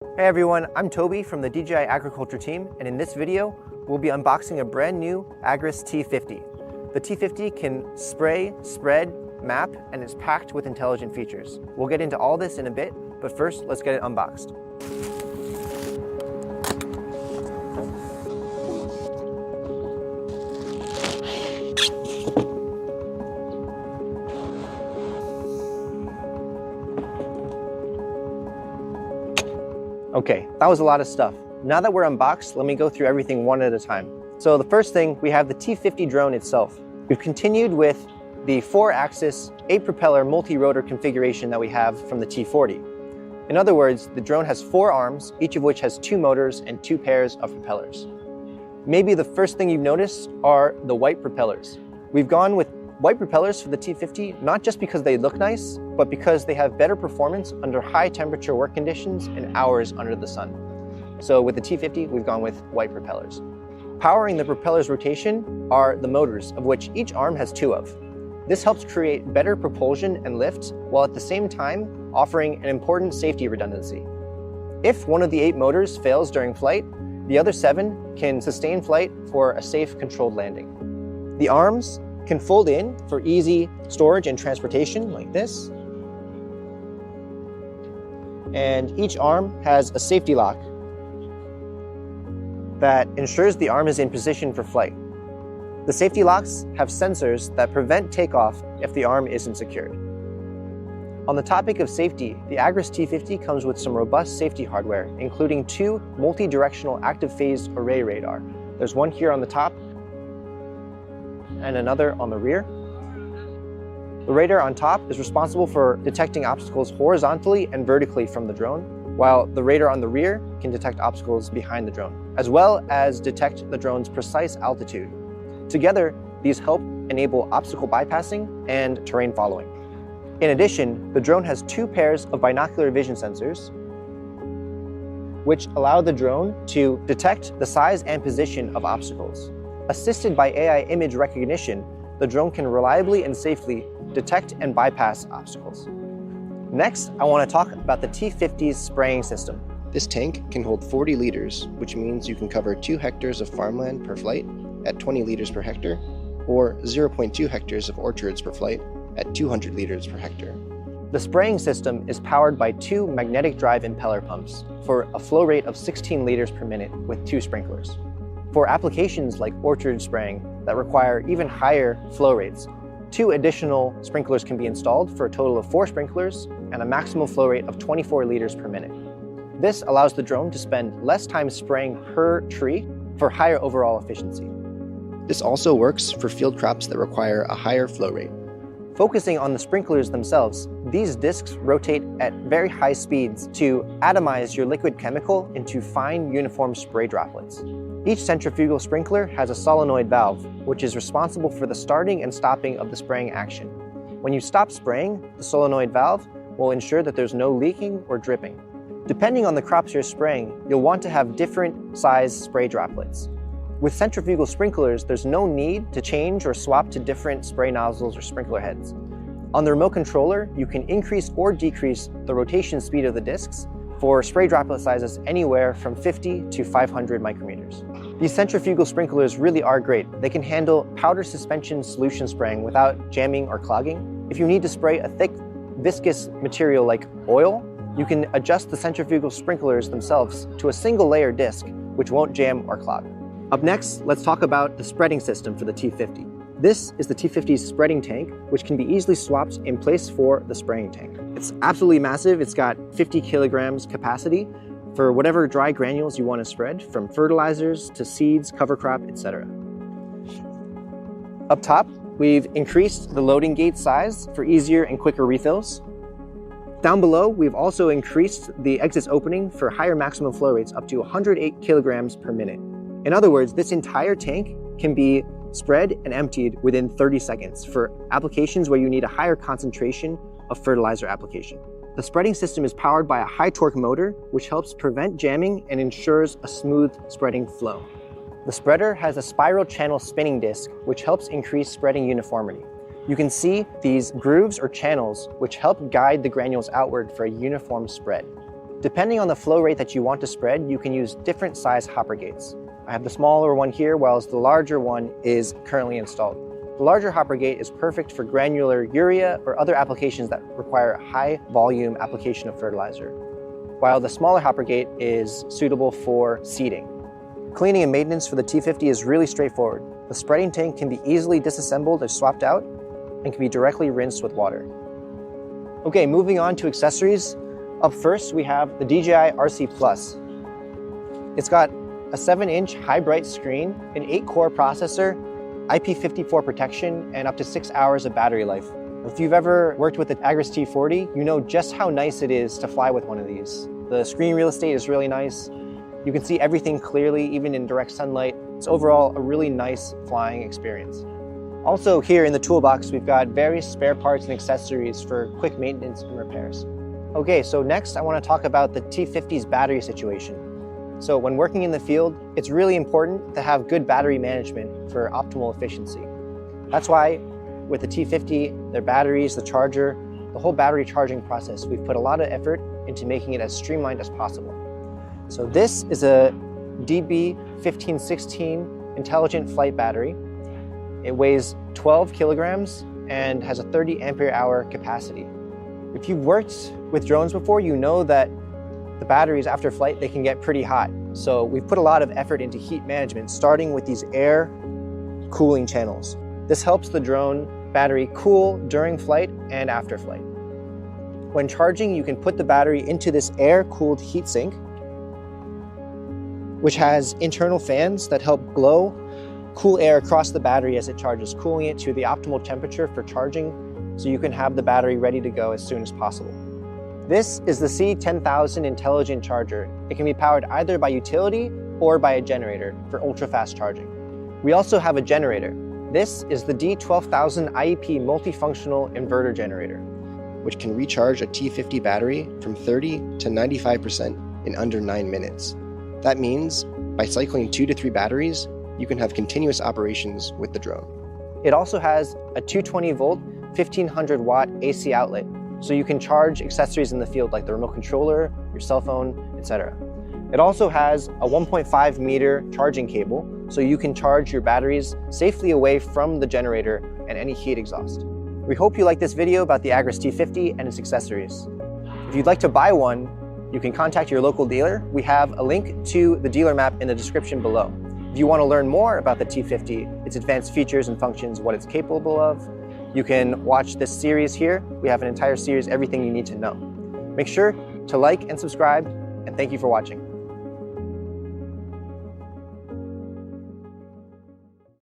Hey everyone, I'm Toby from the DJI Agriculture team, and in this video, we'll be unboxing a brand new Agras T50. The T50 can spray, spread, map, and is packed with intelligent features. We'll get into all this in a bit, but first, let's get it unboxed. Okay, that was a lot of stuff. Now that we're unboxed, let me go through everything one at a time. So the first thing, we have the T50 drone itself. We've continued with the 4-axis, 8-propeller multi-rotor configuration that we have from the T40. In other words, the drone has 4 arms, each of which has 2 motors and 2 pairs of propellers. Maybe the first thing you've noticed are the white propellers. We've gone with white propellers for the T50, not just because they look nice, but because they have better performance under high temperature work conditions and hours under the sun. So with the T50, we've gone with white propellers. Powering the propeller's rotation are the motors, of which each arm has 2 of. This helps create better propulsion and lift, while at the same time offering an important safety redundancy. If one of the 8 motors fails during flight, the other 7 can sustain flight for a safe, controlled landing. The arms can fold in for easy storage and transportation like this. And each arm has a safety lock that ensures the arm is in position for flight. The safety locks have sensors that prevent takeoff if the arm isn't secured. On the topic of safety, the Agras T50 comes with some robust safety hardware, including 2 multi-directional active phase array radar. There's one here on the top and another on the rear. The radar on top is responsible for detecting obstacles horizontally and vertically from the drone, while the radar on the rear can detect obstacles behind the drone, as well as detect the drone's precise altitude. Together, these help enable obstacle bypassing and terrain following. In addition, the drone has 2 pairs of binocular vision sensors, which allow the drone to detect the size and position of obstacles. Assisted by AI image recognition, the drone can reliably and safely detect and bypass obstacles. Next, I want to talk about the T50's spraying system. This tank can hold 40 liters, which means you can cover 2 hectares of farmland per flight at 20 liters per hectare, or 0.2 hectares of orchards per flight at 200 liters per hectare. The spraying system is powered by 2 magnetic drive impeller pumps for a flow rate of 16 liters per minute with 2 sprinklers. For applications like orchard spraying that require even higher flow rates, 2 additional sprinklers can be installed for a total of 4 sprinklers and a maximum flow rate of 24 liters per minute. This allows the drone to spend less time spraying per tree for higher overall efficiency. This also works for field crops that require a higher flow rate. Focusing on the sprinklers themselves, these discs rotate at very high speeds to atomize your liquid chemical into fine, uniform spray droplets. Each centrifugal sprinkler has a solenoid valve, which is responsible for the starting and stopping of the spraying action. When you stop spraying, the solenoid valve will ensure that there's no leaking or dripping. Depending on the crops you're spraying, you'll want to have different size spray droplets. With centrifugal sprinklers, there's no need to change or swap to different spray nozzles or sprinkler heads. On the remote controller, you can increase or decrease the rotation speed of the discs for spray droplet sizes anywhere from 50 to 500 micrometers. These centrifugal sprinklers really are great. They can handle powder suspension solution spraying without jamming or clogging. If you need to spray a thick, viscous material like oil, you can adjust the centrifugal sprinklers themselves to a single layer disc, which won't jam or clog. Up next, let's talk about the spreading system for the T50. This is the T50's spreading tank, which can be easily swapped in place for the spraying tank. It's absolutely massive. It's got 50 kilograms capacity for whatever dry granules you want to spread, from fertilizers to seeds, cover crop, etc. Up top, we've increased the loading gate size for easier and quicker refills. Down below, we've also increased the exits opening for higher maximum flow rates up to 108 kilograms per minute. In other words, this entire tank can be spread and emptied within 30 seconds for applications where you need a higher concentration of fertilizer application. The spreading system is powered by a high torque motor, which helps prevent jamming and ensures a smooth spreading flow. The spreader has a spiral channel spinning disc, which helps increase spreading uniformity. You can see these grooves or channels, which help guide the granules outward for a uniform spread. Depending on the flow rate that you want to spread, you can use different size hopper gates. I have the smaller one here, while the larger one is currently installed. The larger hopper gate is perfect for granular urea or other applications that require high volume application of fertilizer, while the smaller hopper gate is suitable for seeding. Cleaning and maintenance for the T50 is really straightforward. The spreading tank can be easily disassembled or swapped out and can be directly rinsed with water. Okay, moving on to accessories. Up first, we have the DJI RC Plus. It's got a 7-inch high bright screen, an 8-core processor, IP54 protection, and up to 6 hours of battery life. If you've ever worked with the Agras T50, you know just how nice it is to fly with one of these. The screen real estate is really nice. You can see everything clearly, even in direct sunlight. It's overall a really nice flying experience. Also here in the toolbox, we've got various spare parts and accessories for quick maintenance and repairs. Okay, so next I want to talk about the T50's battery situation. So when working in the field, it's really important to have good battery management for optimal efficiency. That's why with the T50, their batteries, the charger, the whole battery charging process, we've put a lot of effort into making it as streamlined as possible. So this is a DB1516 intelligent flight battery. It weighs 12 kilograms and has a 30 ampere hour capacity. If you've worked with drones before, you know that the batteries after flight, they can get pretty hot. So we've put a lot of effort into heat management, starting with these air cooling channels. This helps the drone battery cool during flight and after flight. When charging, you can put the battery into this air-cooled heatsink, which has internal fans that help blow cool air across the battery as it charges, cooling it to the optimal temperature for charging so you can have the battery ready to go as soon as possible. This is the C10000 intelligent charger. It can be powered either by utility or by a generator for ultra-fast charging. We also have a generator. This is the D12000 IEP multifunctional inverter generator, which can recharge a T50 battery from 30 to 95% in under 9 minutes. That means by cycling 2 to 3 batteries, you can have continuous operations with the drone. It also has a 220 volt, 1500 watt AC outlet, so you can charge accessories in the field like the remote controller, your cell phone, etc. It also has a 1.5 meter charging cable, so you can charge your batteries safely away from the generator and any heat exhaust. We hope you like this video about the Agras T50 and its accessories. If you'd like to buy one, you can contact your local dealer. We have a link to the dealer map in the description below. If you want to learn more about the T50, its advanced features and functions, what it's capable of, you can watch this series here. We have an entire series, everything you need to know. Make sure to like and subscribe, and thank you for watching.